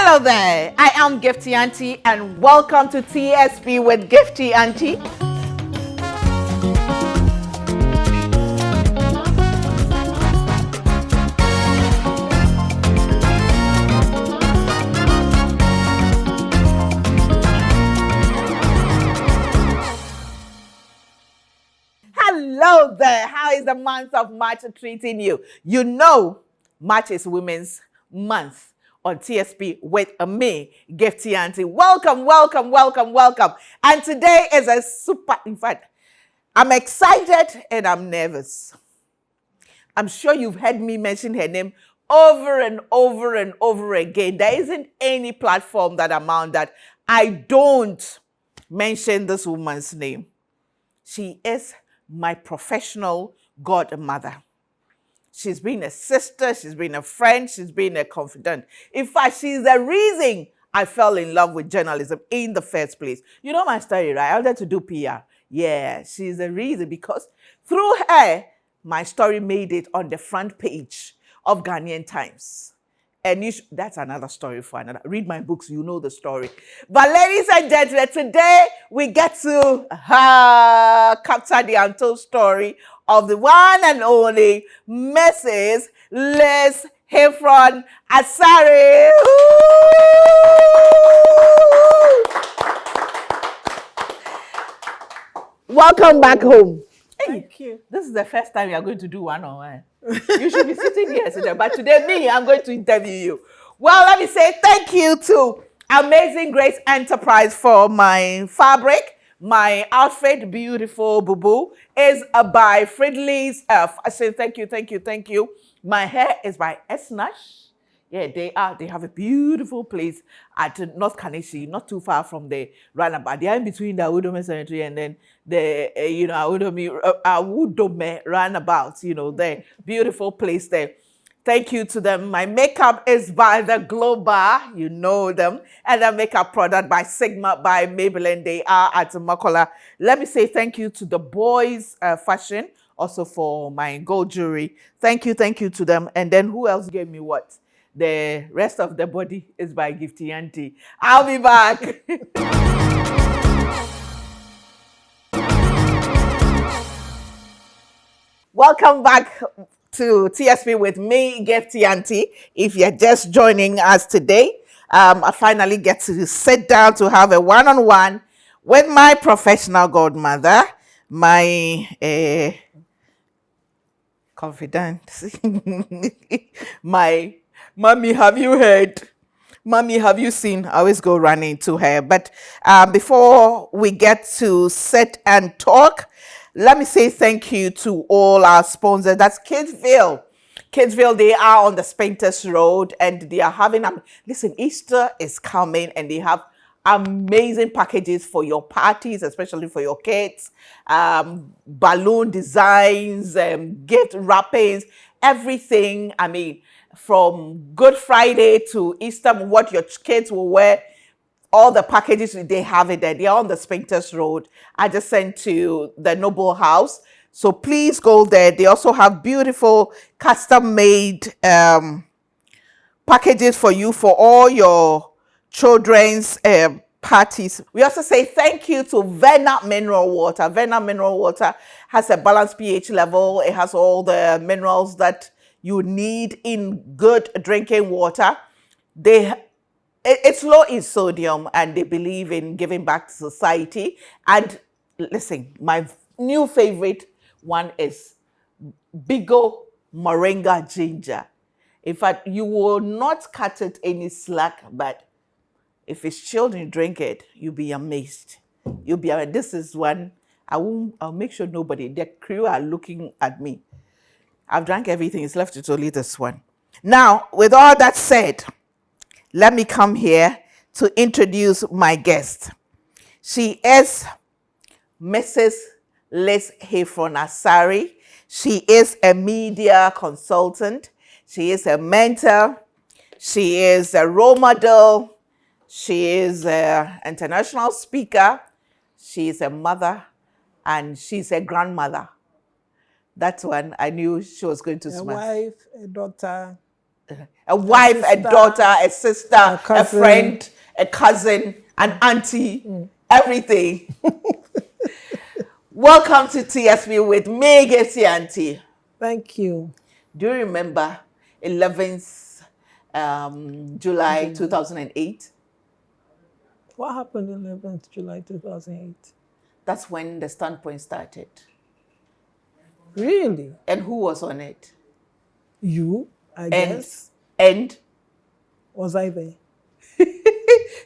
Hello there, I am Gifty Anti and welcome to TSP with Gifty Anti. Hello there, how is the month of March treating you? You know, March is Women's Month on TSP with me, Gifty Anti. Welcome, welcome, welcome, welcome. And today is a super, in fact, I'm excited and I'm nervous. I'm sure you've heard me mention her name over and over and over again. There isn't any platform that I'm on that I don't mention this woman's name. She is my professional godmother. She's been a sister, she's been a friend, she's been a confidant. In fact, she's the reason I fell in love with journalism in the first place. You know my story, right? I wanted to do PR. Yeah, she's the reason because through her, my story made it on the front page of Ghanaian Times. And that's another story for another. Read my books, you know the story. But ladies and gentlemen, today we get to capture the untold story of the one and only Mrs. Lys Hayfron Asare. Welcome back home. Thank you. This is the first time you are going to do one-on-one. You should be sitting here, but today me, I'm going to interview you. Well, let me say thank you to Amazing Grace Enterprise for my fabric. My outfit, beautiful boo-boo, is by Fridley's Fashion. Thank you, thank you, thank you. My hair is by Esnash. Yeah, they have a beautiful place at North Kaneshie, not too far from the roundabout. They are in between the Awudome Cemetery and then the, Awudome roundabout, the beautiful place there. Thank you to them. My makeup is by the Global, you know them. And the makeup product by Sigma, by Maybelline. They are at Makola. Let me say thank you to the boys fashion, also for my gold jewelry. Thank you to them. And then who else gave me what? The rest of the body is by Gifty Anti. I'll be back. Welcome back to TSP with me, Gifty Anti. If you're just joining us today, I finally get to sit down to have a one-on-one with my professional godmother, my confidant, my mommy, have you heard? Mommy, have you seen? I always go running to her. But before we get to sit and talk, let me say thank you to all our sponsors. That's Kidsville. Kidsville, they are on the Spintex Road and they are having, listen, Easter is coming and they have amazing packages for your parties, especially for your kids. Balloon designs, gift wrappings, everything. I mean, from Good Friday to Easter, what your kids will wear, all the packages, they have it there. They are on the Spintex Road. I just sent to the Noble House. So please go there. They also have beautiful custom-made packages for you for all your children's parties. We also say thank you to Vena Mineral Water. Vena Mineral Water has a balanced pH level. It has all the minerals that you need in good drinking water. It's low in sodium and they believe in giving back to society. And listen, my new favorite one is Bigo Moringa Ginger. In fact, you will not cut it any slack, but if it's children drink it, you'll be amazed. You'll be amazed. This is one, I'll make sure nobody, the crew are looking at me. I've drank everything, it's left to only this one. Now, with all that said, let me come here to introduce my guest. She is Mrs. Lys Hayfron Asare. She is a media consultant. She is a mentor. She is a role model. She is an international speaker. She is a mother. And she's a grandmother. That's when I knew she was going to smile. A wife, a daughter, A wife, a daughter, a sister, a friend, a cousin, an auntie, everything. Welcome to TSB with me, Gifty Anti. Thank you. Do you remember 11th July 2008? What happened 11th July 2008? That's when the Standpoint started. Really? And who was on it? You, I guess. And? Was I there?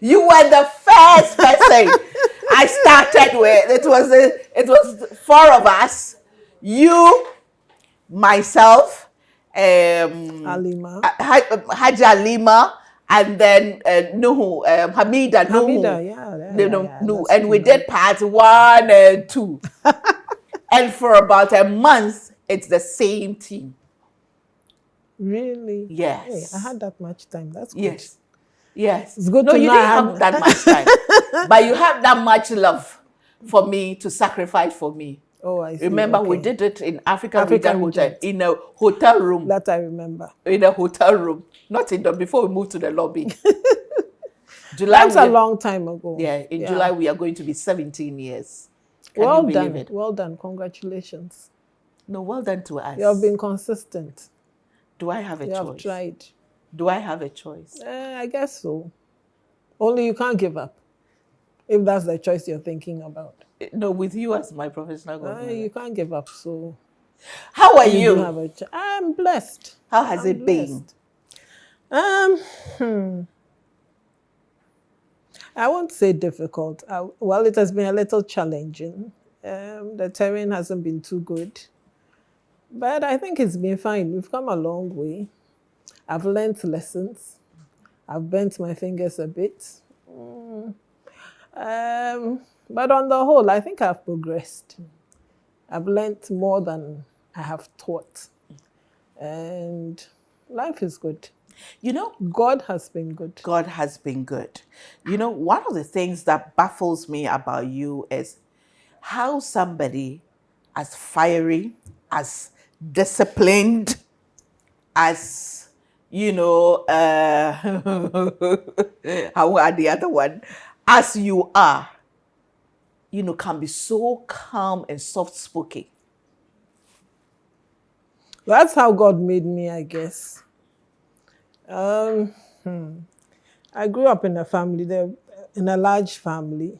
You were the first person I started with. It was 4 of us. You, myself, Alima. Haji Alima, and then Nuhu, Hamida, Nuhu. Yeah. And we did part 1 and 2. And for about a month, it's the same team. Really? Yes. Hey, I had that much time. That's good. Yes. It's good no, to you know didn't have that much time. But you have that much love for me to sacrifice for me. Oh, I see. Remember, we did it in African Hotel, in a hotel room. That I remember. In a hotel room. Not in the, before we moved to the lobby. That's a long time ago. Yeah, in July we are going to be 17 years. Well done. Well done. Congratulations. No, well done to us. You have been consistent. Do I have a choice? You have tried. Do I have a choice? I guess so. Only you can't give up. If that's the choice you're thinking about. No, with you as my professional governor. You can't give up, so... How are you? I'm blessed. How has it been? I won't say difficult. Well, it has been a little challenging. The terrain hasn't been too good. But I think it's been fine. We've come a long way. I've learned lessons. I've bent my fingers a bit. But on the whole, I think I've progressed. I've learned more than I have taught. And life is good. You know, God has been good. God has been good. You know, one of the things that baffles me about you is how somebody as fiery, as disciplined, as, you know, how are the other one? As you are, you know, can be so calm and soft-spoken. That's how God made me, I guess. I grew up in a family, in a large family.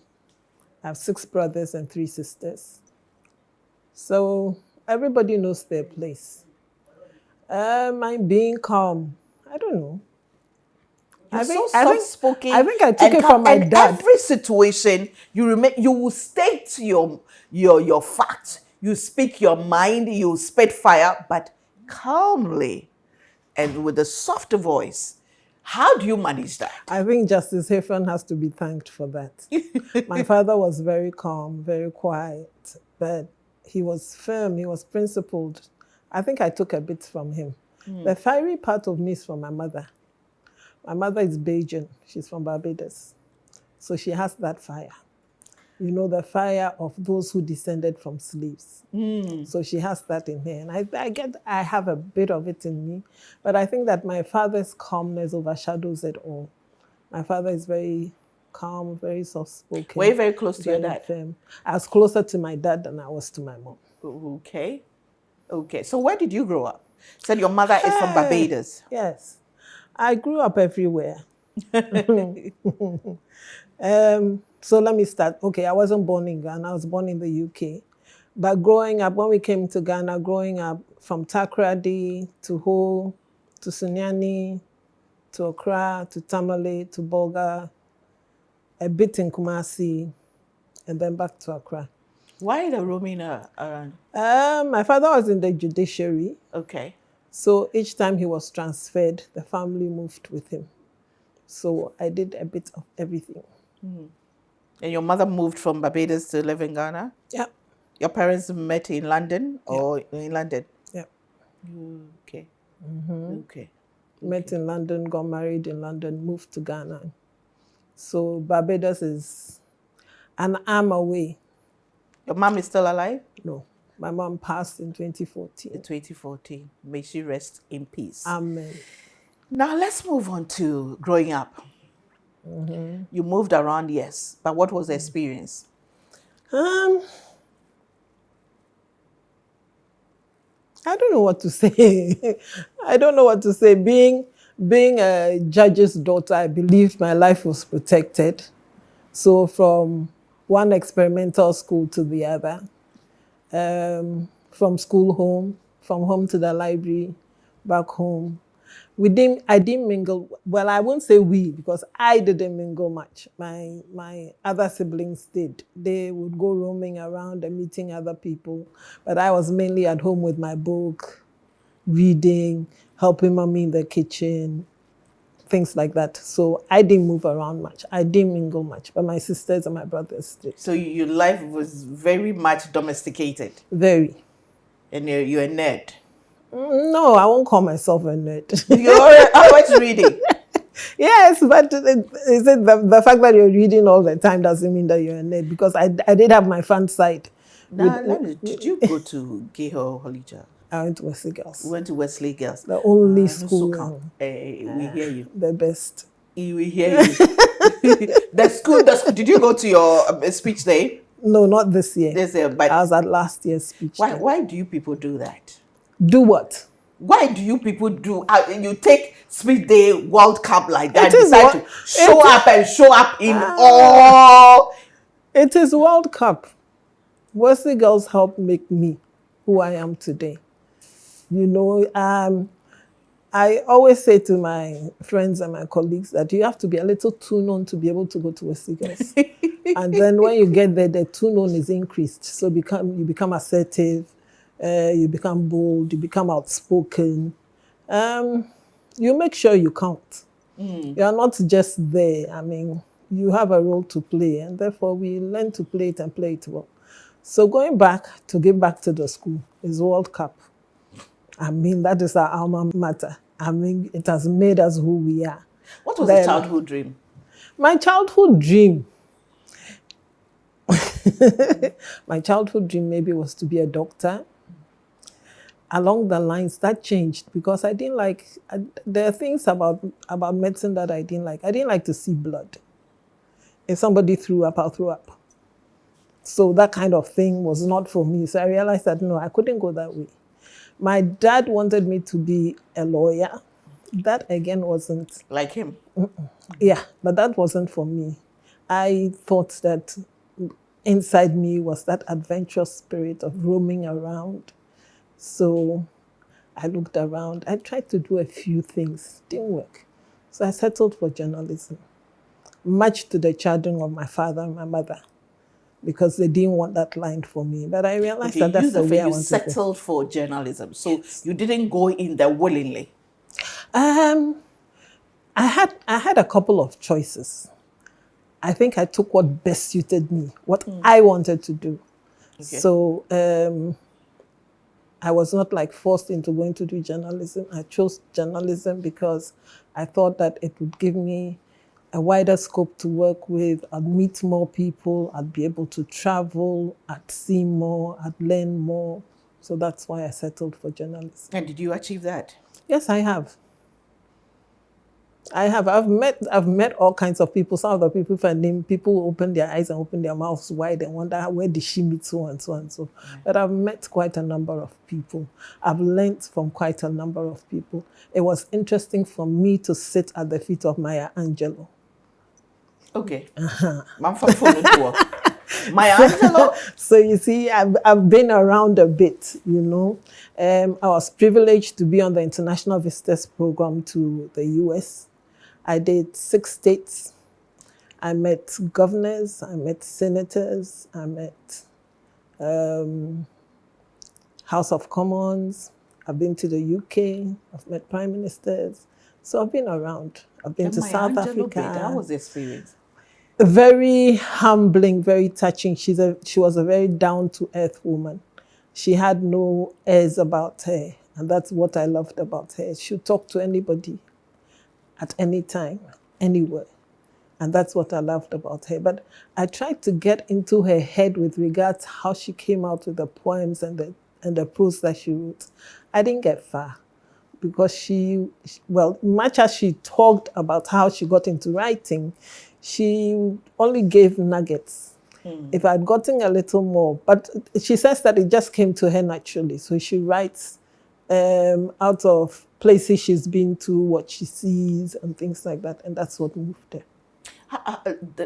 I have 6 brothers and 3 sisters. So everybody knows their place. I'm being calm. I don't know. You're so soft-spoken. I think I took it from my dad. Every situation, you will state your facts. You speak your mind. You spit fire, but calmly and with a soft voice. How do you manage that? I think Justice Hayfron has to be thanked for that. My father was very calm, very quiet, but he was firm. He was principled. I think I took a bit from him. The fiery part of me is from my mother. My mother is Bajan. She's from Barbados. So she has that fire. You know, the fire of those who descended from slaves. So she has that in her. And I have a bit of it in me. But I think that my father's calmness overshadows it all. My father is very calm, very soft-spoken. Were you very close to your dad? Firm. I was closer to my dad than I was to my mom. Okay. So where did you grow up? You said your mother is from Barbados. Yes. I grew up everywhere. So let me start. Okay, I wasn't born in Ghana. I was born in the UK. But growing up, when we came to Ghana, growing up from Takoradi to Ho, to Sunyani, to Accra, to Tamale, to Bolga, a bit in Kumasi, and then back to Accra. Why the roaming around? My father was in the judiciary. Okay. So each time he was transferred, the family moved with him. So I did a bit of everything. And your mother moved from Barbados to live in Ghana? Yeah. Your parents met in London or in London? Yeah. Okay. Okay. Met in London, got married in London, moved to Ghana. So Barbados is an arm away. Your mom is still alive? No. My mom passed in 2014. In 2014. May she rest in peace. Amen. Now let's move on to growing up. You moved around, yes, but what was the experience? Um, I don't know what to say. I don't know what to say. Being a judge's daughter, I believe my life was protected. So from one experimental school to the other, from school home, from home to the library, back home. I didn't mingle. Well, I won't say we because I didn't mingle much. My other siblings did. They would go roaming around and meeting other people, but I was mainly at home with my book, reading, helping mommy in the kitchen, things like that. So I didn't move around much. I didn't mingle much, but my sisters and my brothers did. So your life was very much domesticated, Very. and you're a nerd. No, I won't call myself a nerd. You're always reading. Yes, but is it the fact that you're reading all the time doesn't mean that you're a nerd? Because I did have my fun side. Now, did you go to Gayho Holija? I went to Wesley Girls. We went to Wesley Girls. The only No school. so we hear you. The best. We hear you. The school. Did you go to your speech day? No, not this year. This year, but I was at last year's speech day. why do you people do that? Do what? Why do you people do? You take Speed Day World Cup like that? It is Decide to show up in all. It is World Cup. Wesley Girls helped make me who I am today. You know, I always say to my friends and my colleagues that you have to be a little too known to be able to go to Wesley Girls. And then when you get there, the too known is increased. So you become assertive, you become bold, you become outspoken. You make sure you count. You are not just there. I mean, you have a role to play, and therefore we learn to play it and play it well. So going back to give back to the school is World Cup. I mean, that is our alma mater. I mean, it has made us who we are. What was the childhood dream? My childhood dream, maybe was to be a doctor. Along the lines, that changed because I didn't like, there are things about medicine that I didn't like. I didn't like to see blood. If somebody threw up, I'll throw up. So that kind of thing was not for me. So I realized that, no, I couldn't go that way. My dad wanted me to be a lawyer. That, again, wasn't... Like him? Yeah, but that wasn't for me. I thought that inside me was that adventurous spirit of roaming around. So I looked around. I tried to do a few things. Didn't work. So I settled for journalism, much to the chagrin of my father and my mother, because they didn't want that line for me. But I realized that that's the way I wanted to. You settled for journalism, so you didn't go in there willingly. I had a couple of choices. I think I took what best suited me, what I wanted to do. Okay. So I was not like forced into going to do journalism. I chose journalism because I thought that it would give me a wider scope to work with. I'd meet more people. I'd be able to travel. I'd see more. I'd learn more. So that's why I settled for journalism. And did you achieve that? Yes, I have. I've met all kinds of people. Some of the people, if I name, people open their eyes and open their mouths wide and wonder, where did she meet so and so and so. But I've met quite a number of people. I've learned from quite a number of people. It was interesting for me to sit at the feet of Maya Angelou. Okay. Maya Angelou. So you see, I've been around a bit, you know. I was privileged to be on the International Visitors Program to the US. I did 6 states. I met governors, I met senators, I met House of Commons. I've been to the UK, I've met prime ministers. So I've been around. I've been to South Africa. How was the experience? Very humbling, very touching. She was a very down-to-earth woman. She had no airs about her, and that's what I loved about her. She'd talk to anybody, at any time, anywhere. And that's what I loved about her. But I tried to get into her head with regards to how she came out with the poems and the prose that she wrote. I didn't get far. because much as she talked about how she got into writing, she only gave nuggets. If I'd gotten a little more, but she says that it just came to her naturally. So she writes out of places she's been to, what she sees, and things like that, and that's what moved her.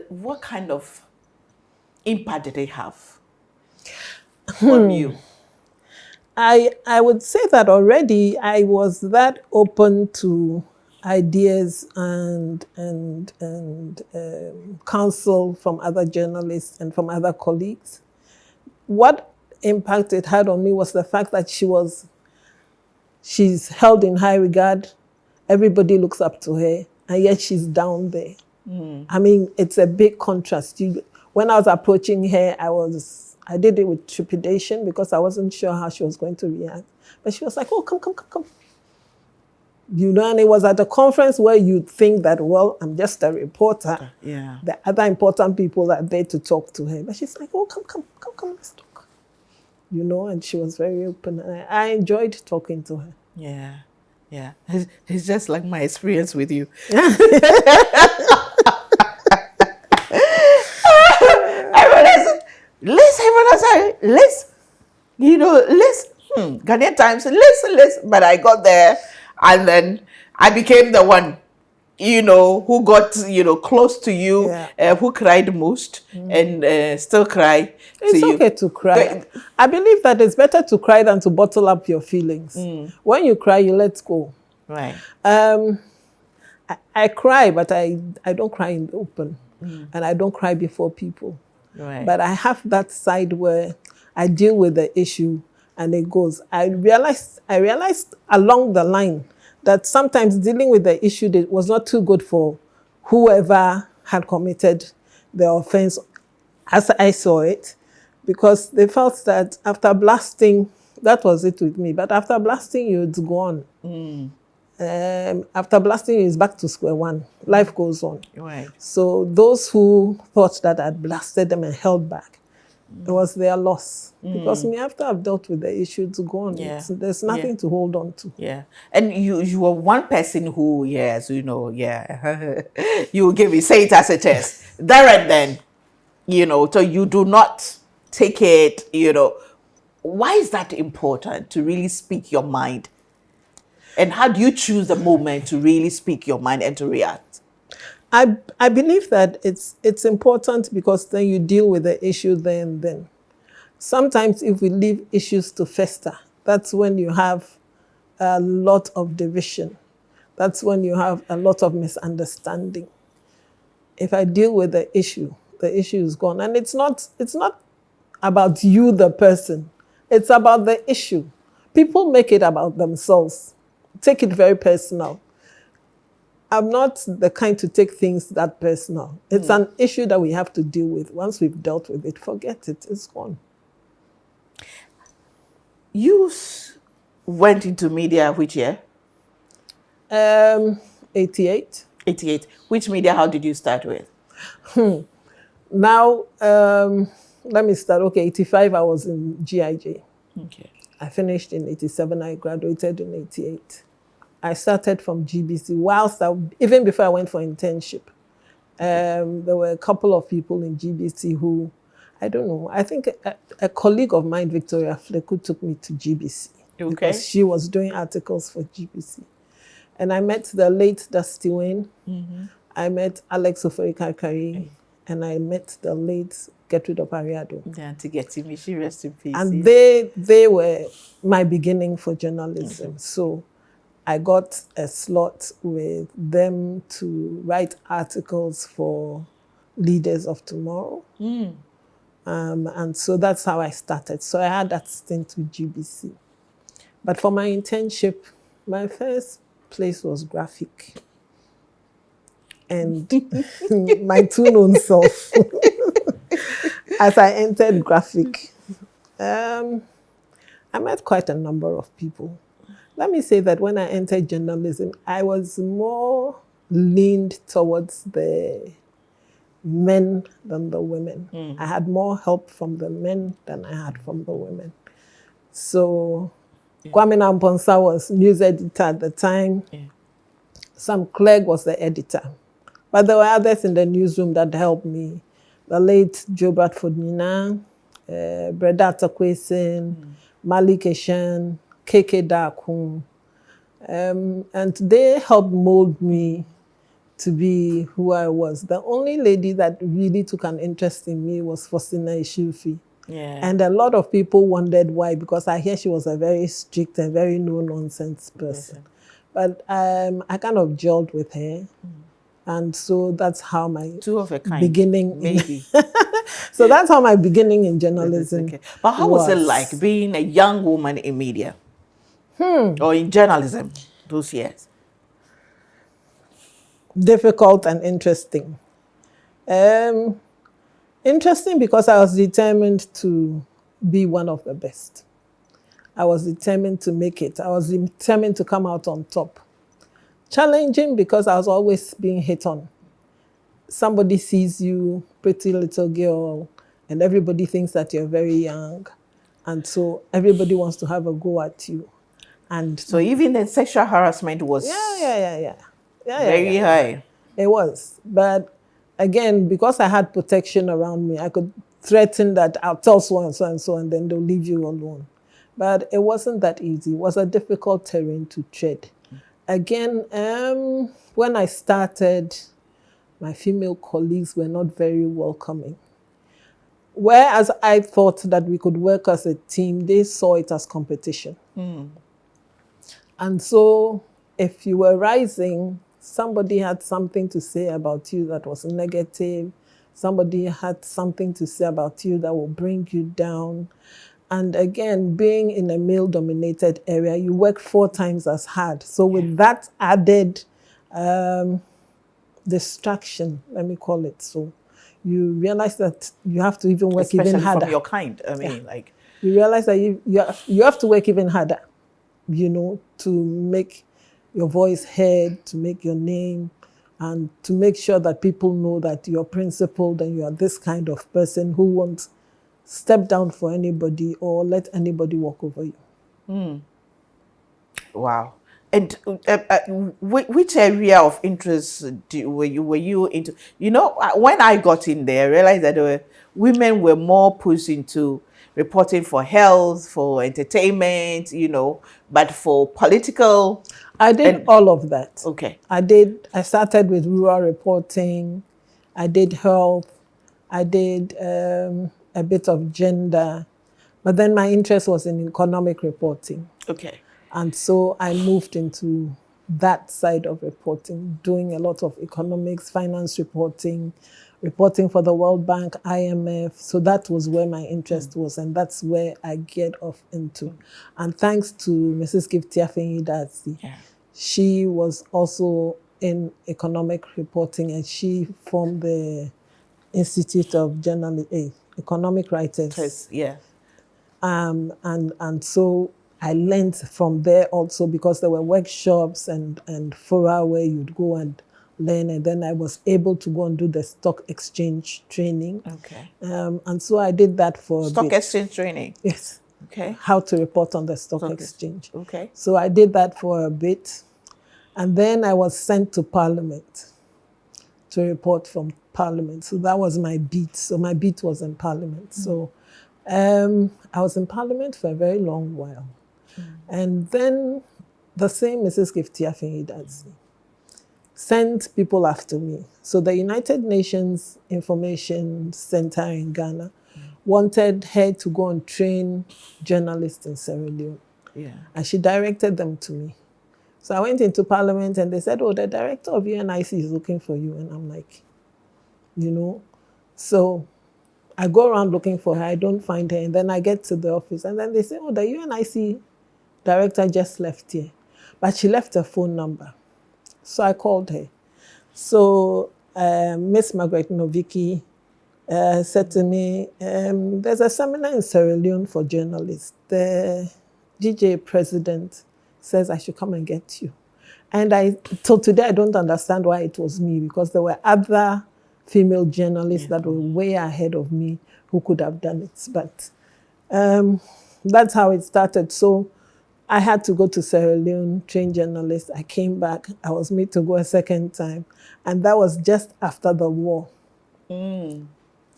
What kind of impact did they have on you? I would say that already I was that open to ideas and counsel from other journalists and from other colleagues. What impact it had on me was the fact that she's held in high regard. Everybody looks up to her, and yet she's down there. I mean, it's a big contrast. When I was approaching her, I did it with trepidation because I wasn't sure how she was going to react. But she was like, oh, come. You know, and it was at a conference where you'd think that, well, I'm just a reporter. Yeah. The other important people are there to talk to her. But she's like, oh, come, let's talk. You know, and she was very open. And I enjoyed talking to her. Yeah. It's just like my experience with you. Lys Hayfron Asare, Lys, Ghanaian Times, Lys. But I got there, and then I became the one, who got, close to you, who cried most, and still cry. It's okay to cry. I believe that it's better to cry than to bottle up your feelings. When you cry, you let go. Right. I cry, but I don't cry in the open, and I don't cry before people. Right. But I have that side where I deal with the issue and it goes. I realized along the line that sometimes dealing with the issue was not too good for whoever had committed the offense, as I saw it, because they felt that after blasting, that was it with me, but after blasting you, it's gone. After blasting you, it's back to square one. Life goes on. Right. So those who thought that I'd blasted them and held back, it was their loss. Because after I've dealt with the issue, it's gone. Yeah. There's nothing to hold on to. Yeah. And you were one person who, yes, you give me, say it as it is. There and then, so you do not take it, Why is that important, to really speak your mind? And how do you choose the moment to really speak your mind and to react? I believe that it's important because then you deal with the issue there and then. Sometimes if we leave issues to fester, that's when you have a lot of division. That's when you have a lot of misunderstanding. If I deal with the issue is gone. And it's not about you, the person. It's about the issue. People make it about themselves. Take it very personal. I'm not the kind to take things that personal. It's an issue that we have to deal with. Once we've dealt with it, forget it. It's gone. You went into media which year? 88. 88. Which media, how did you start with? Now, let me start. Okay, 85, I was in GIJ. Okay. I finished in 87. I graduated in 88. I started from GBC even before I went for internship. There were a couple of people in GBC who, I don't know, I think a colleague of mine, Victoria Fleku, took me to GBC. Okay. Because she was doing articles for GBC. And I met the late Dusty Wayne. I met Alex Oferika-Kari. And I met the late Gertrude Opariado. The Auntie Getty me, she rest in peace. And they were my beginning for journalism. So I got a slot with them to write articles for Leaders of Tomorrow. And so that's how I started. So I had that stint with GBC. But for my internship, my first place was Graphic. And my two known self, as I entered Graphic, I met quite a number of people. Let me say that when I entered journalism, I was more leaned towards the men than the women. I had more help from the men than I had from the women. So Kwame Namponsa was news editor at the time. Sam Clegg was the editor. But there were others in the newsroom that helped me. The late Joe Bradford Nina, Breda Takwesin, Malik Eshan, KK Dakum. And they helped mold me to be who I was. The only lady that really took an interest in me was Faustina Ishufi. And a lot of people wondered why, because I hear she was a very strict and very no-nonsense person. But I kind of gelled with her. And so that's how my Two of a kind, beginning. maybe. So that's how my beginning in journalism. Okay. But how was it like being a young woman in media? Or in journalism those years? Difficult and interesting. Interesting because I was determined to be one of the best. I was determined to make it. I was determined to come out on top. Challenging because I was always being hit on. Somebody sees you, pretty little girl, and everybody thinks that you're very young. And so everybody wants to have a go at you. And so even the sexual harassment was very high. It was. But again, because I had protection around me, I could threaten that I'll tell so and so and so, and then they'll leave you alone. But it wasn't that easy. It was a difficult terrain to tread. Again, when I started, my female colleagues were not very welcoming. Whereas I thought that we could work as a team, they saw it as competition. And so if you were rising, somebody had something to say about you that was negative. Somebody had something to say about you that will bring you down. And again, being in a male-dominated area, you work 4 times as hard. So with that added distraction, let me call it so, you realize that you have to even work even harder. From your kind, I mean, like. You realize that you have to work even harder, you know, to make your voice heard, to make your name, and to make sure that people know that you're principled and you are this kind of person who won't step down for anybody or let anybody walk over you. Wow. And which area of interest were you into? You know, when I got in there, I realized that women were more pushed into reporting for health, for entertainment, you know, but for political. I did all of that. Okay. I started with rural reporting. I did health. I did a bit of gender. But then my interest was in economic reporting. Okay. And so I moved into that side of reporting, doing a lot of economics, finance reporting, reporting for the World Bank, IMF. So that was where my interest was, and that's where I get off into. And thanks to Mrs. Gifty Anti, she was also in economic reporting, and she formed the Institute of Economic Writers. And so I learned from there also, because there were workshops and fora where you'd go and learn, and then I was able to go and do the stock exchange training. Okay. And so I did that for a bit. Stock exchange training? Yes. Okay. How to report on the stock exchange. Okay. So I did that for a bit, and then I was sent to Parliament to report from Parliament. So that was my beat. So my beat was in Parliament. So I was in Parliament for a very long while. And then the same Mrs. Gifty Anti sent people after me. So the United Nations Information Center in Ghana wanted her to go and train journalists in Sierra Leone. And she directed them to me. So I went into Parliament and they said, oh, the director of UNIC is looking for you. And I'm like, you know. So I go around looking for her. I don't find her. And then I get to the office. And then they say, oh, the UNIC director just left here. But she left her phone number. So I called her. So Miss Margaret Novicki said to me, there's a seminar in Sierra Leone for journalists. The GDA president says I should come and get you. And till today, I don't understand why it was me, because there were other female journalists that were way ahead of me who could have done it. But that's how it started. So I had to go to Sierra Leone, train journalist. I came back. I was made to go a second time. And that was just after the war.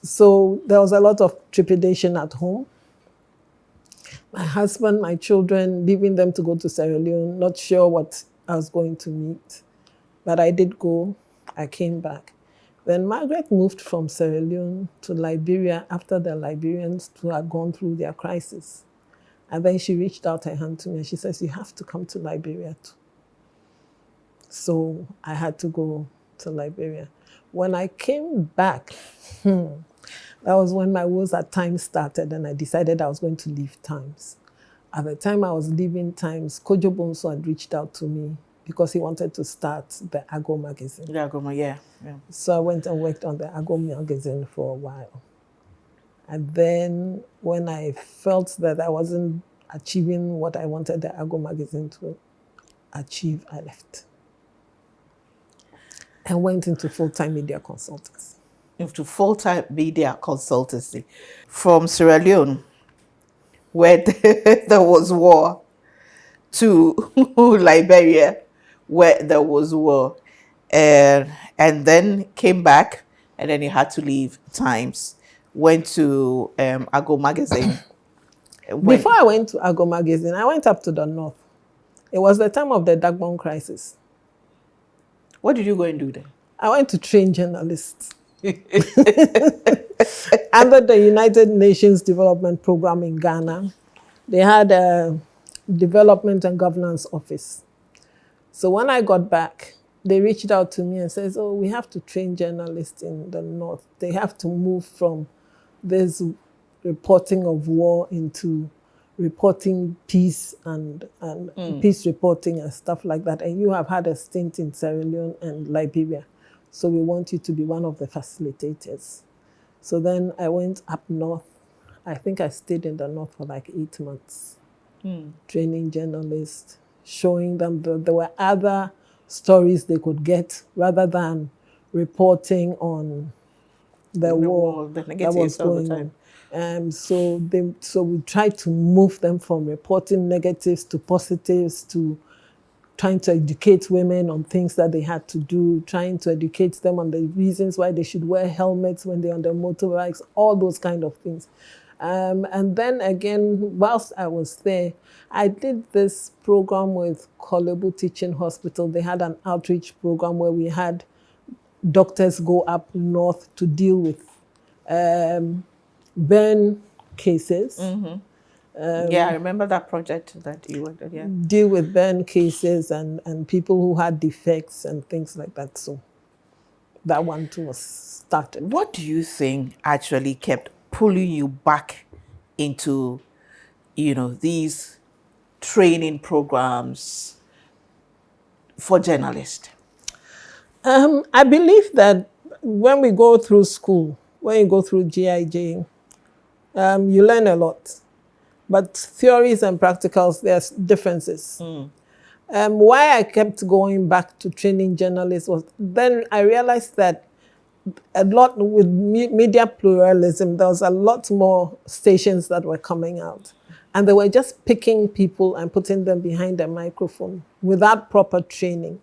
So there was a lot of trepidation at home. My husband, my children, leaving them to go to Sierra Leone, not sure what I was going to meet. But I did go. I came back. Then Margaret moved from Sierra Leone to Liberia after the Liberians had gone through their crisis. And then she reached out her hand to me and she says, you have to come to Liberia too. So I had to go to Liberia. When I came back, that was when my woes at Times started, and I decided I was going to leave Times. At the time I was leaving Times, Kojo Bonso had reached out to me because he wanted to start the Ago magazine. The Ago, yeah. So I went and worked on the Ago magazine for a while. And then when I felt that I wasn't achieving what I wanted the Ago magazine to achieve, I left. And went into full-time media consultancy. Into full-time media consultancy. From Sierra Leone, where there was war, to Liberia, where there was war. And then came back, and then you had to leave Times. Went to Ago magazine. Before I went to Ago magazine, I went up to the north. It was the time of the Dagbon crisis. What did you go and do there? I went to train journalists. Under the United Nations Development Program in Ghana, they had a development and governance office. So when I got back, they reached out to me and says, oh, we have to train journalists in the north. They have to move from this reporting of war into reporting peace and peace reporting and stuff like that. And you have had a stint in Sierra Leone and Liberia. So we want you to be one of the facilitators. So then I went up north. I think I stayed in the north for like 8 months, training journalists, showing them that there were other stories they could get rather than reporting on the war the that was going on. So we tried to move them from reporting negatives to positives, to trying to educate women on things that they had to do, trying to educate them on the reasons why they should wear helmets when they're on their motorbikes, all those kind of things. And then again, whilst I was there, I did this program with Kolebu Teaching Hospital. They had an outreach program where we had doctors go up north to deal with burn cases. Yeah, I remember that project that you worked on, yeah. Deal with burn cases and people who had defects and things like that. So that one too was started. What do you think actually kept pulling you back into, these training programs for journalists? I believe that when we go through school, when you go through GIJ, you learn a lot. But theories and practicals, there's differences. Why I kept going back to training journalists was then I realized that a lot with media pluralism, there was a lot more stations that were coming out. And they were just picking people and putting them behind a microphone without proper training.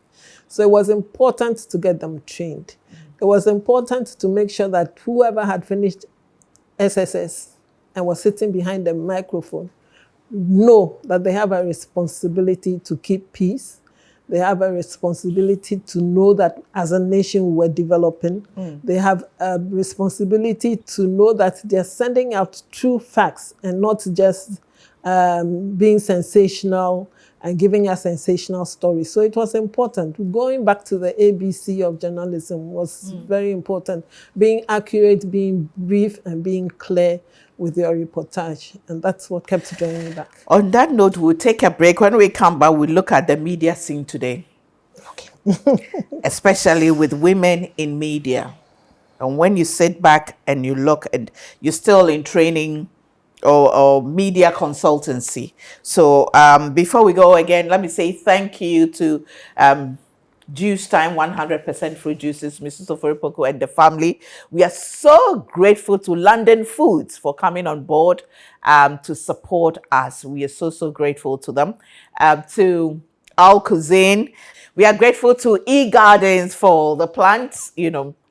So it was important to get them trained. It was important to make sure that whoever had finished SSS and was sitting behind the microphone know that they have a responsibility to keep peace. They have a responsibility to know that as a nation we're developing. They have a responsibility to know that they're sending out true facts and not just being sensational and giving us sensational stories. So it was important. Going back to the ABC of journalism was very important. Being accurate, being brief, and being clear with your reportage. And that's what kept drawing me back. On that note, we'll take a break. When we come back, we'll look at the media scene today. Okay. Especially with women in media. And when you sit back and you look, and you're still in training or media consultancy. So before we go again, let me say thank you to Juice Time 100% fruit juices, Mrs. Oforipoko and the family. We are so grateful to London Foods for coming on board to support us. We are so grateful to them. To Al Cuisine. We are grateful to eGardens for the plants,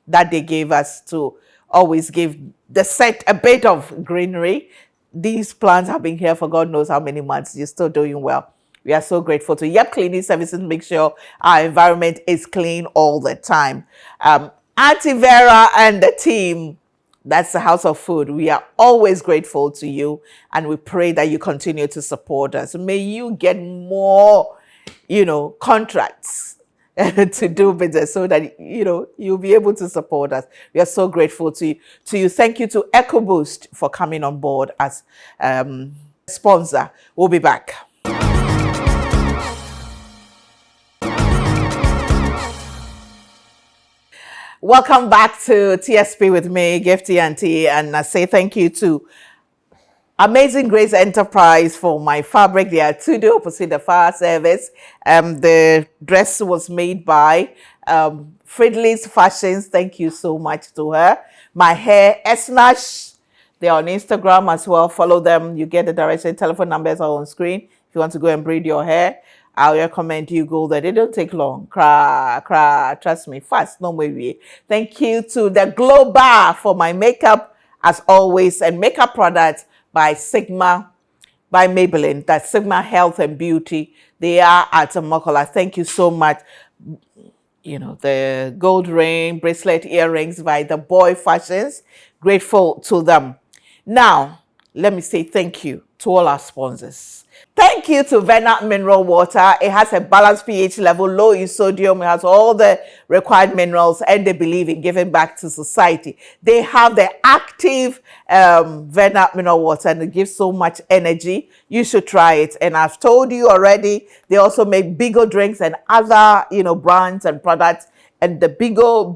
that they gave us to always give the set a bit of greenery. These plants have been here for God knows how many months. You're still doing well. We are so grateful to Yep Cleaning Services. Make sure our environment is clean all the time. Auntie Vera and the team, that's the House of Food. We are always grateful to you, and we pray that you continue to support us. May you get more, contracts to do business so that, you'll be able to support us. We are so grateful to you. Thank you to EcoBoost for coming on board as sponsor. We'll be back. Welcome back to TSP with me, Gifty Anti, and I say thank you to Amazing Grace Enterprise for my fabric. They are 2 opposite the fire service. The dress was made by Fridley's Fashions. Thank you so much to her. My hair, Esnash. They're on Instagram as well. Follow them. You get the direction. Telephone numbers are on screen. If you want to go and braid your hair, I recommend you go there. They don't take long. Trust me, fast. No way. Thank you to the Glow Bar for my makeup, as always, and makeup products by Sigma, by Maybelline. That's Sigma Health and Beauty. They are at Mokola. Thank you so much. The gold ring, bracelet, earrings by the Boy Fashions. Grateful to them. Now, let me say thank you to all our sponsors. Thank you to Vena Mineral Water. It has a balanced pH level, low in sodium. It has all the required minerals, and they believe in giving back to society. They have the active Vena Mineral Water, and it gives so much energy. You should try it. And I've told you already, they also make Bigo drinks and other, brands and products. And the Bigo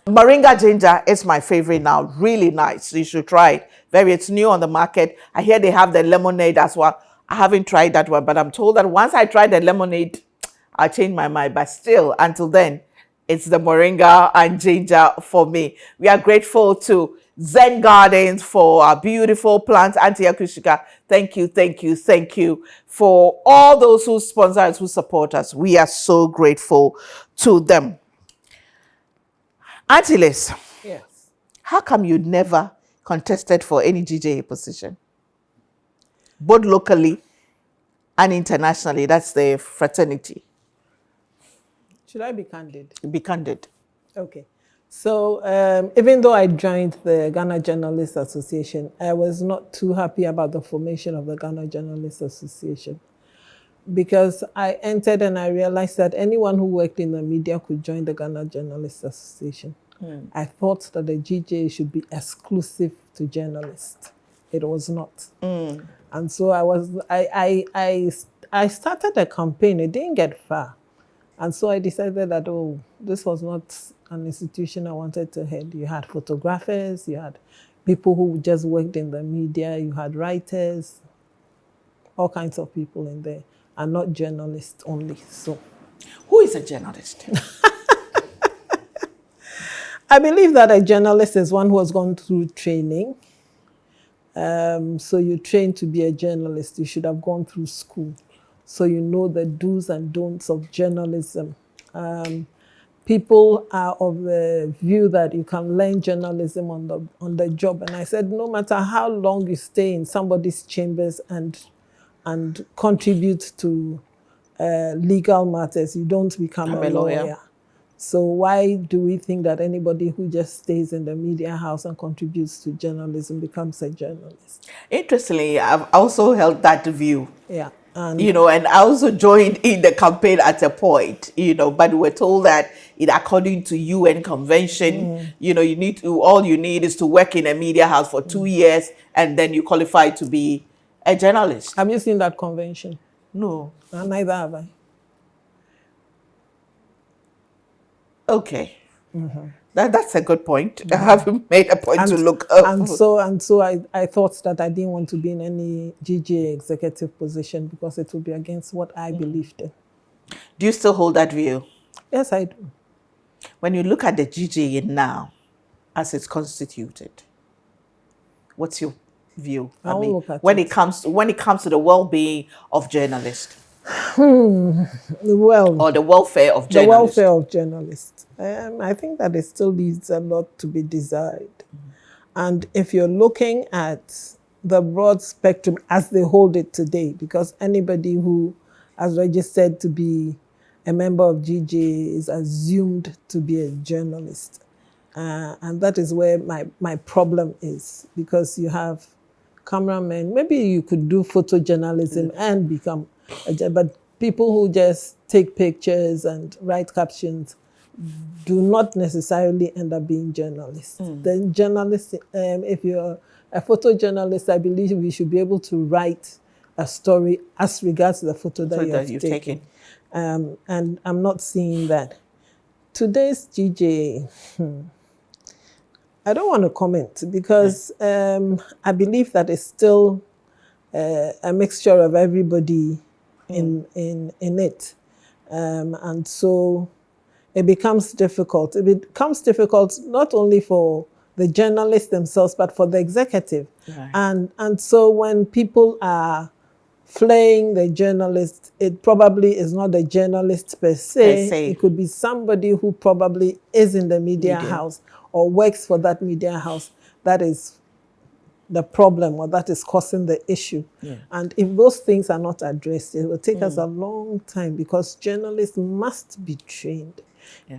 Moringa Ginger is my favorite now. Really nice. You should try it. It's new on the market. I hear they have the lemonade as well. I haven't tried that one, but I'm told that once I try the lemonade, I'll change my mind. But still, until then, it's the Moringa and Ginger for me. We are grateful to Zen Gardens for our beautiful plants. Auntie Akushika, thank you for all those who sponsor us, who support us. We are so grateful to them. Auntie Lys, Yes. how come you never contested for any GDA position? Both locally and internationally. That's the fraternity. Should I be candid? Be candid. Okay. So even though I joined the Ghana Journalists Association, I was not too happy about the formation of the Ghana Journalists Association, because I entered and I realized that anyone who worked in the media could join the Ghana Journalists Association. I thought that the GJA should be exclusive to journalists. It was not. And so I started a campaign. It didn't get far. And so I decided that, this was not an institution I wanted to head. You had photographers, you had people who just worked in the media, you had writers, all kinds of people in there, and not journalists only. So, who is a journalist? I believe that a journalist is one who has gone through training. So you train to be a journalist. You should have gone through school, so you know the do's and don'ts of journalism. People are of the view that you can learn journalism on the job, and I said no matter how long you stay in somebody's chambers and contribute to legal matters, you don't become a lawyer. So why do we think that anybody who just stays in the media house and contributes to journalism becomes a journalist? Interestingly, I've also held that view. Yeah. And I also joined in the campaign at a point, but we're told that according to UN convention, all you need is to work in a media house for 2 years, and then you qualify to be a journalist. Have you seen that convention? No. Neither have I. Okay. That's a good point. I haven't made a point to look up. And so I thought that I didn't want to be in any GGA executive position because it would be against what I believed in. Do you still hold that view? Yes, I do. When you look at the GDA now, as it's constituted, what's your view? I won't look at when it. it comes to the well-being of journalists Well, or the welfare of the journalists. welfare of journalists. I think that it still leaves a lot to be desired. And if you're looking at the broad spectrum as they hold it today, because anybody who has registered to be a member of GDA is assumed to be a journalist. And that is where my problem is, because you have cameramen. Maybe you could do photojournalism and become but people who just take pictures and write captions do not necessarily end up being journalists. Then journalists, if you're a photojournalist, I believe we should be able to write a story as regards to the photo that you've taken. And I'm not seeing that. Today's GDA, I don't want to comment because I believe that it's still a mixture of everybody in it. And so it becomes difficult. It becomes difficult not only for the journalists themselves, but for the executive. Right. And so when people are flaying the journalist, it probably is not the journalist per se. It could be somebody who probably is in the media house or works for that media house. That is the problem, or that is causing the issue. And if those things are not addressed, it will take us a long time, because journalists must be trained.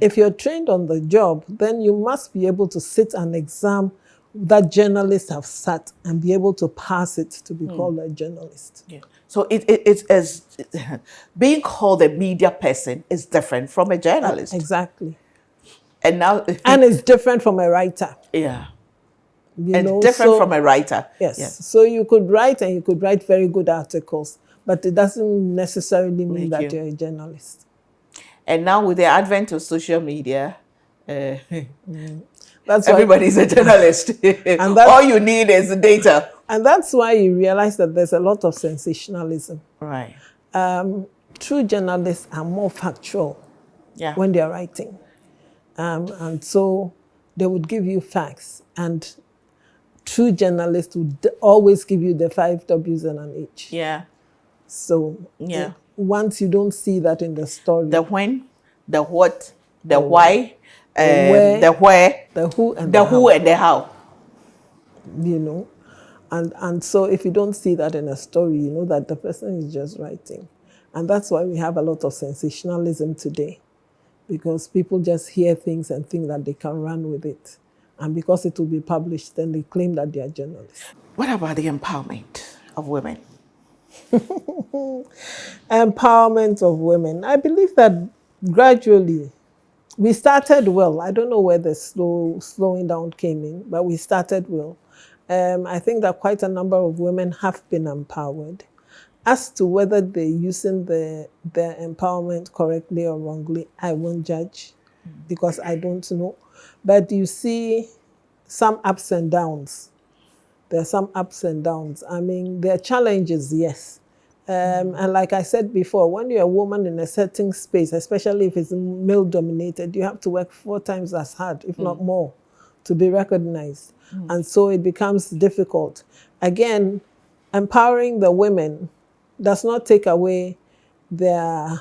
If you're trained on the job, then you must be able to sit an exam that journalists have sat and be able to pass it to be called a journalist. So it's as being called a media person is different from a journalist. Exactly. And now and it's different from a writer. And different from a writer. Yes. So you could write, and you could write very good articles, but it doesn't necessarily mean that you're a journalist. And now with the advent of social media, that's everybody's a journalist. And all you need is the data. And that's why you realize that there's a lot of sensationalism. Right. True journalists are more factual when they're writing. And so they would give you facts. And true journalists would always give you the 5 W's and an H. So once you don't see that in the story. The when, the what, the why, the where, the who, and the how. You know. And so if you don't see that in a story, you know that the person is just writing. And that's why we have a lot of sensationalism today, because people just hear things and think that they can run with it. And because it will be published, then they claim that they are journalists. What about the empowerment of women? Empowerment of women. I believe that gradually we started well. I don't know where the slowing down came in, but we started well. I think that quite a number of women have been empowered. As to whether they're using their empowerment correctly or wrongly, I won't judge, because I don't know. But you see some ups and downs. There are some ups and downs. I mean, there are challenges, yes. And like I said before, when you're a woman in a certain space, especially if it's male-dominated, you have to work 4 times as hard, if not more, to be recognized. And so it becomes difficult. Again, empowering the women does not take away their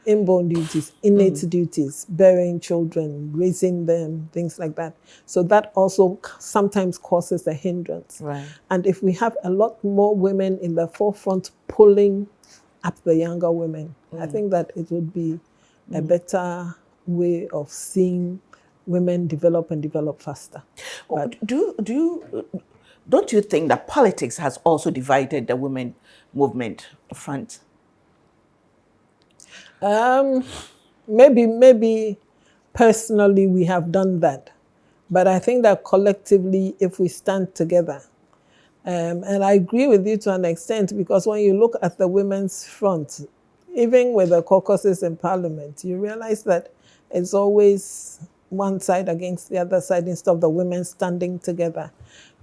inborn duties, innate duties, bearing children, raising them, things like that. So that also sometimes causes a hindrance. Right. And if we have a lot more women in the forefront pulling up the younger women, I think that it would be a better way of seeing women develop and develop faster. But don't you think that politics has also divided the women movement front? Maybe personally we have done that. But I think that collectively, if we stand together, and I agree with you to an extent, because when you look at the women's front, even with the caucuses in Parliament, you realize that it's always one side against the other side instead of the women standing together.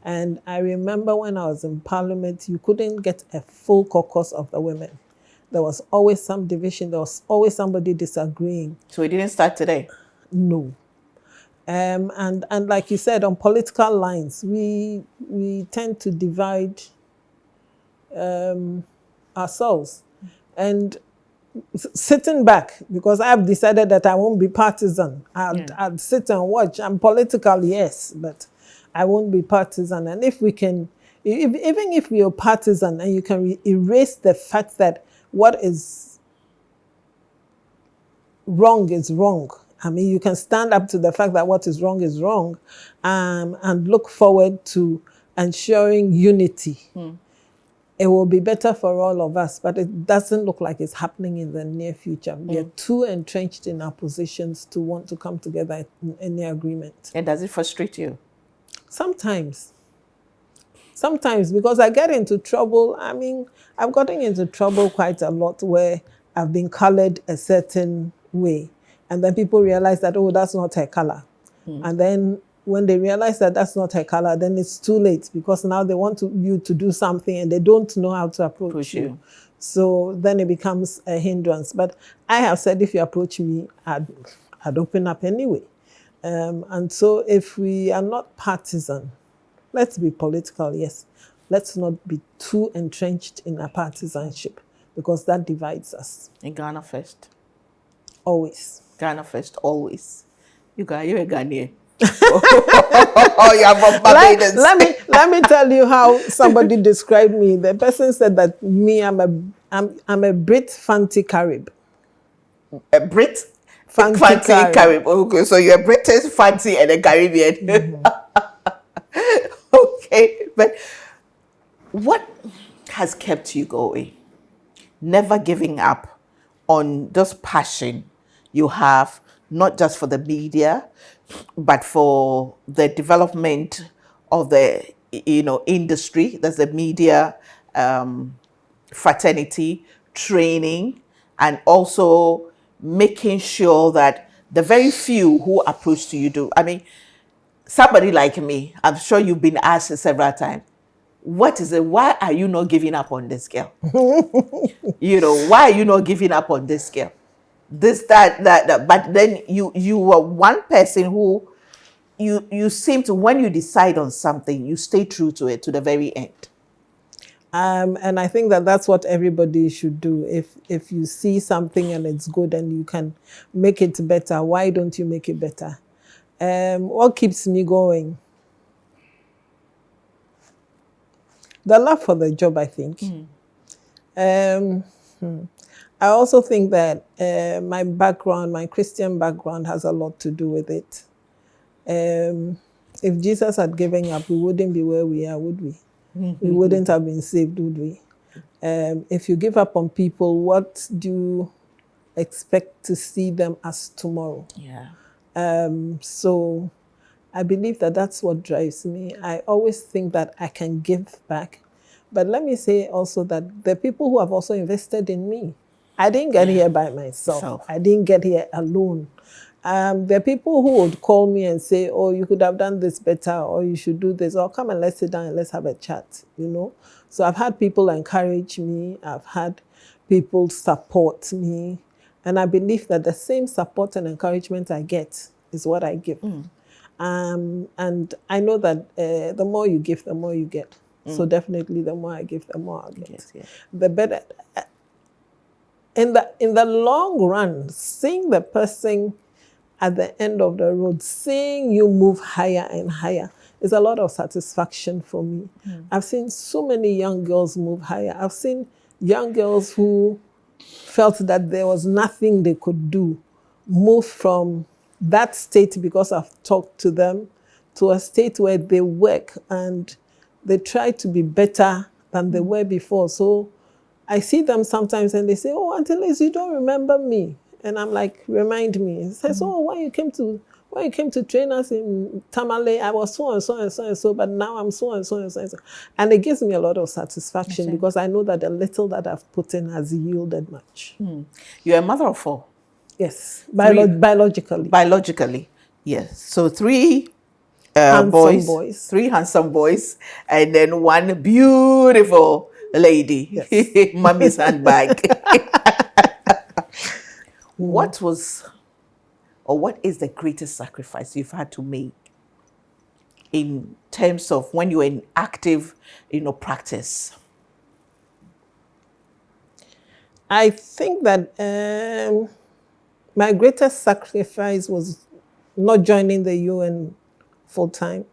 And I remember when I was in Parliament, you couldn't get a full caucus of the women. There was always some division. There was always somebody disagreeing. So it didn't start today? No. And like you said, on political lines, we tend to divide ourselves. And sitting back, because I've decided that I won't be partisan. I'd sit and watch. I'm political, yes, but I won't be partisan. And if we can, even if we are partisan and you can erase the fact that what is wrong is wrong. I mean, you can stand up to the fact that what is wrong, and look forward to ensuring unity. It will be better for all of us, but it doesn't look like it's happening in the near future. We are too entrenched in our positions to want to come together in any agreement. And does it frustrate you? Sometimes, because I get into trouble. I mean, I've gotten into trouble quite a lot where I've been colored a certain way. And then people realize that, oh, that's not her color. And then when they realize that that's not her color, then it's too late, because now they want you to do something and they don't know how to approach you. So then it becomes a hindrance. But I have said, if you approach me, I'd open up anyway. And so if we are not partisan, let's be political, yes. Let's not be too entrenched in our partisanship, because that divides us. In Ghana first. Always. Ghana first, always. You're a Ghanaian. Oh, you are Barbadians. Let me tell you how somebody described me. The person said that I'm a Brit Fanti Carib. A Brit Fanti Carib. Okay, so you're a British Fanti and a Caribbean. Okay, but what has kept you going? Never giving up on this passion you have, not just for the media, but for the development of the industry. There's the media fraternity training, and also making sure that the very few who approach to you do. I mean, somebody like me, I'm sure you've been asked several times, what is it? Why are you not giving up on this girl? Why are you not giving up on this girl? This, that. But then you were one person who you seem to, when you decide on something, you stay true to it to the very end. And I think that that's what everybody should do. If you see something and it's good and you can make it better, why don't you make it better? What keeps me going? The love for the job, I think. I also think that my background, my Christian background, has a lot to do with it. If Jesus had given up, we wouldn't be where we are, would we? We wouldn't have been saved, would we? If you give up on people, what do you expect to see them as tomorrow? So I believe that that's what drives me. I always think that I can give back. But let me say also that the people who have also invested in me, I didn't get here by myself. I didn't get here alone. There are people who would call me and say, oh, you could have done this better, or you should do this, or come and let's sit down and let's have a chat, So I've had people encourage me. I've had people support me. And I believe that the same support and encouragement I get is what I give. And I know that the more you give, the more you get. So definitely the more I give, the more I'll get. The better. In the long run, seeing the person at the end of the road, seeing you move higher and higher is a lot of satisfaction for me. I've seen so many young girls move higher. I've seen young girls who felt that there was nothing they could do move from that state, because I've talked to them, to a state where they work and they try to be better than they were before. So I see them sometimes and they say, oh, Auntie Lys, you don't remember me. And I'm like, remind me. He says, oh, when you came to train us in Tamale, I was so and so and so and so, but now I'm so and so and so and so. And it gives me a lot of satisfaction because I know that the little that I've put in has yielded much. You're a mother of 4? Yes, biologically. Biologically, yes. So 3 boys, 3 handsome boys, and then 1 beautiful lady. Yes. Mommy's handbag. What was, or what is the greatest sacrifice you've had to make in terms of when you were in active, practice? I think that my greatest sacrifice was not joining the UN full time.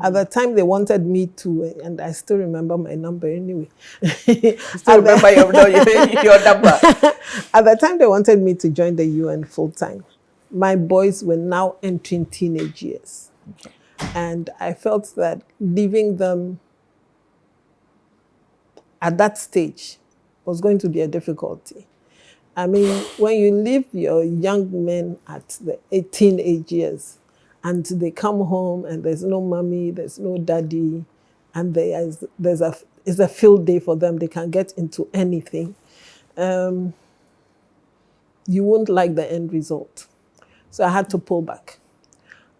At the time, they wanted me to, and I still remember my number anyway. You still remember your number? At the time, they wanted me to join the UN full time. My boys were now entering teenage years. Okay. And I felt that leaving them at that stage was going to be a difficulty. I mean, when you leave your young men at the 18 years and they come home and there's no mommy, there's no daddy, and it's a field day for them, they can get into anything, you won't like the end result. So I had to pull back.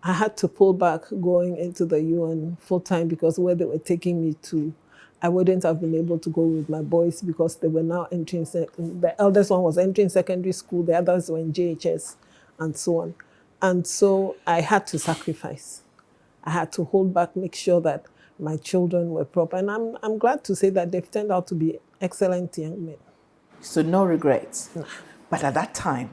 I had to pull back going into the UN full time because where they were taking me to, I wouldn't have been able to go with my boys because they were now entering, the eldest one was entering secondary school, the others were in JHS and so on. And so I had to sacrifice. I had to hold back, make sure that my children were proper. And I'm glad to say that they've turned out to be excellent young men. So no regrets. No. But at that time,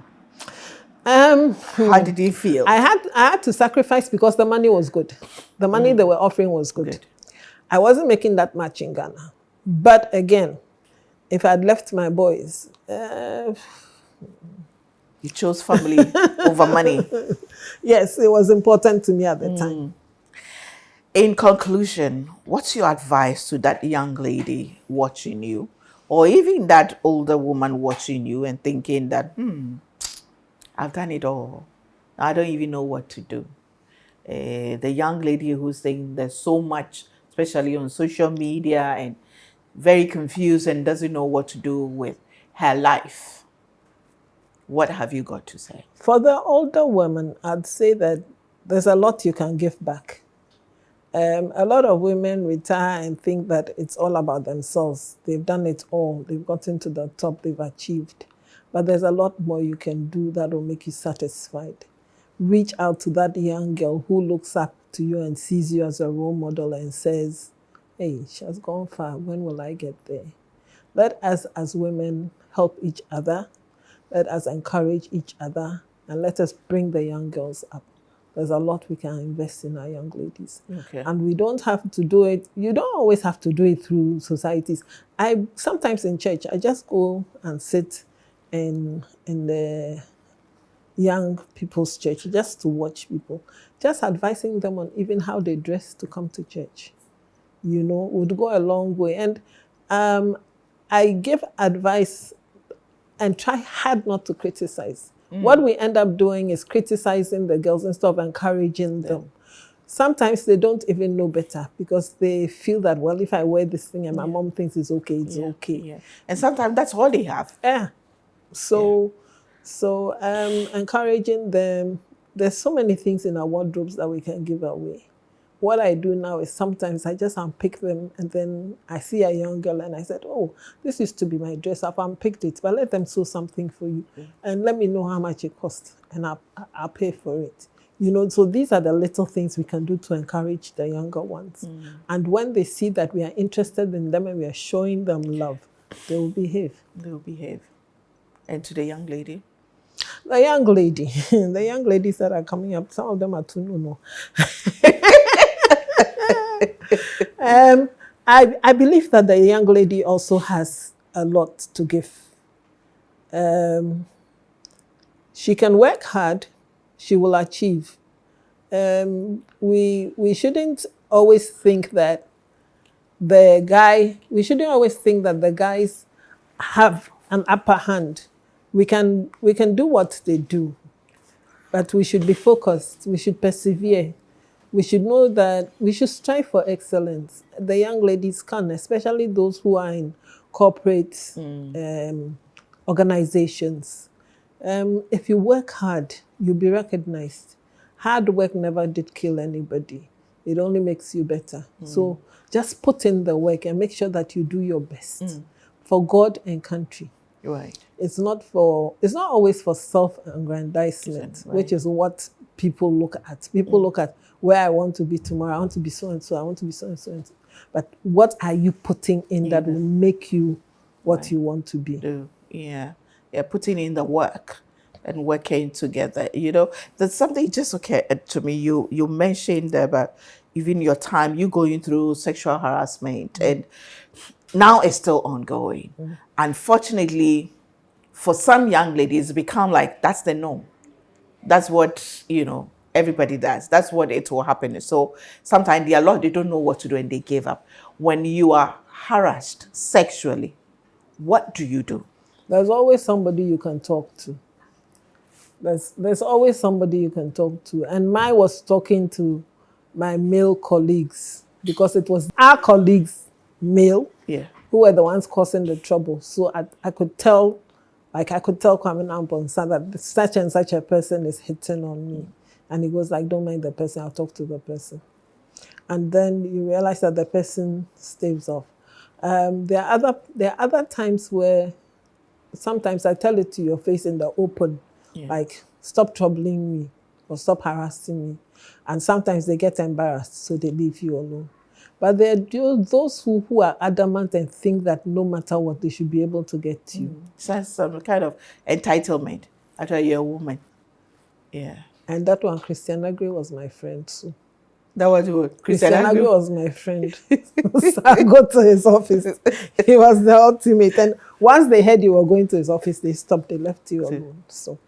how did you feel? I had to sacrifice because the money was good. The money they were offering was good. I wasn't making that much in Ghana. But again, if I'd left my boys... You chose family over money. Yes, it was important to me at the time. In conclusion, what's your advice to that young lady watching you, or even that older woman watching you and thinking that, I've done it all. I don't even know what to do. The young lady who's saying there's so much, especially on social media, and very confused and doesn't know what to do with her life. What have you got to say? For the older women, I'd say that there's a lot you can give back. A lot of women retire and think that it's all about themselves. They've done it all. They've gotten to the top. They've achieved. But there's a lot more you can do that will make you satisfied. Reach out to that young girl who looks up to you and sees you as a role model and says, hey, she has gone far. When will I get there? Let us as women help each other. Let us encourage each other. And let us bring the young girls up. There's a lot we can invest in our young ladies. Okay. And we don't have to do it, you don't always have to do it through societies. Sometimes in church, I just go and sit in the young people's church just to watch people, just advising them on even how they dress to come to church. Would go a long way. And I give advice and try hard not to criticize. What we end up doing is criticizing the girls instead of encouraging them. Sometimes they don't even know better because they feel that, well, if I wear this thing and my mom thinks it's okay, it's okay. Yeah. And sometimes that's all they have. Yeah. So encouraging them. There's so many things in our wardrobes that we can give away. What I do now is sometimes I just unpick them and then I see a young girl and I said, oh, this used to be my dress. I've unpicked it, but let them sew something for you and let me know how much it costs and I'll pay for it. So these are the little things we can do to encourage the younger ones. And when they see that we are interested in them and we are showing them love, they will behave. They will behave. And to the young lady? The young ladies that are coming up, some of them are too no. I believe that the young lady also has a lot to give. She can work hard, she will achieve. We shouldn't always think that the guys have an upper hand. We can do what they do, but we should be focused, we should persevere. We should know that we should strive for excellence. The young ladies can, especially those who are in corporate organizations. If you work hard, you'll be recognized. Hard work never did kill anybody. it only makes you better. So just put in the work and make sure that you do your best for God and country. Right. It's not always for self-aggrandizement, Right. which is what people look at. People look at where I want to be tomorrow. I want to be so and so. I want to be so and so and so. But what are you putting in that will make you what you want to be? Yeah, putting in the work and working together. There's something just occurred to me. You mentioned about even your time, you going through sexual harassment, and now it's still ongoing. Unfortunately, for some young ladies, it become like that's the norm. That's what, everybody does. That's what it will happen. So sometimes they don't know what to do and they give up. When you are harassed sexually, what do you do? There's always somebody you can talk to. There's always somebody you can talk to. And mine was talking to my male colleagues, because it was our colleagues, male, who were the ones causing the trouble. So I could tell Kwame Namponsa that such and such a person is hitting on me. And he goes like, don't mind the person, I'll talk to the person. And then you realize that the person staves off. There are other times where sometimes I tell it to your face in the open, like, stop troubling me or stop harassing me. And sometimes they get embarrassed, so they leave you alone. But there are those who are adamant and think that no matter what, they should be able to get to you. So that's some kind of entitlement. Actually, you're a woman. Yeah. And that one, Christian Agri was my friend too. That was what? Christian Agri was my friend. So I go to his office. He was the ultimate. And once they heard you were going to his office, they stopped. They left you alone. So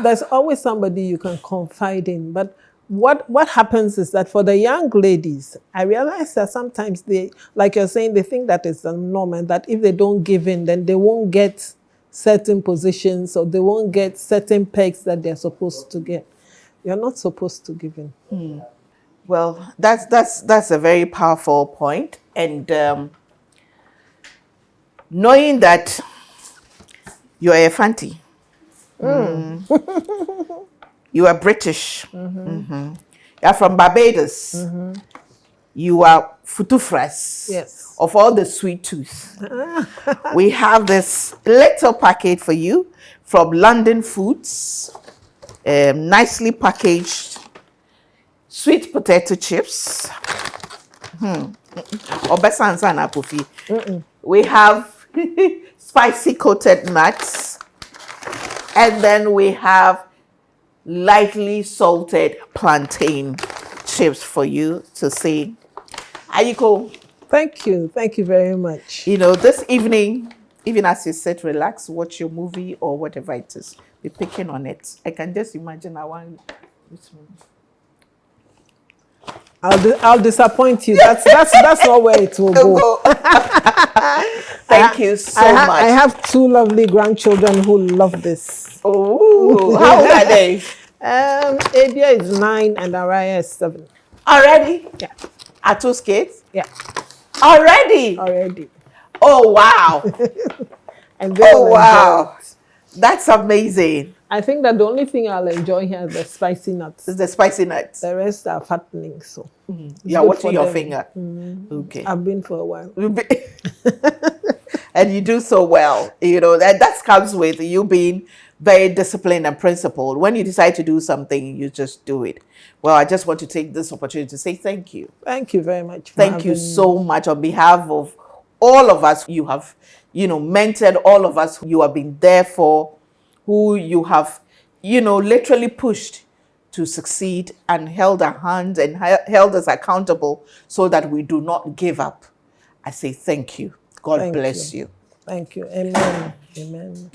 there's always somebody you can confide in. But what happens is that for the young ladies, I realize that sometimes they, like you're saying, they think that it's the norm, and that if they don't give in, then they won't get certain positions or they won't get certain pegs that they're supposed to get. You're not supposed to give in. Well, that's a very powerful point. And knowing that you're a Fanti, you are British, you're from Barbados, you are Futufras, Yes. of all the sweet tooth. We have this little packet for you from London Foods, nicely packaged sweet potato chips. We have spicy coated nuts, and then we have lightly salted plantain chips for you to see. Ayiko, Thank you very much. This evening, even as you sit, relax, watch your movie or whatever it is, be picking on it. I can just imagine I'll disappoint you. That's not where it will go. Thank you so much. I have two lovely grandchildren who love this. Oh, how old are they? Abia is 9 and Araya is 7. Already? Yeah. Are 2 kids? Yeah. Already? Oh, wow. And they will enjoy it. That's amazing. I think that the only thing I'll enjoy here is the spicy nuts. It's the spicy nuts. The rest are fattening, so. You're watching your finger. Okay. I've been for a while. And you do so well. That comes with you being very disciplined and principled. When you decide to do something, you just do it. Well, I just want to take this opportunity to say thank you. Thank you very much. Thank you so much on behalf of all of us. You have, mentored all of us. You have been there for, who you have, literally pushed to succeed and held our hands and held us accountable so that we do not give up. I say thank you. God bless you. Thank you. Amen. Amen.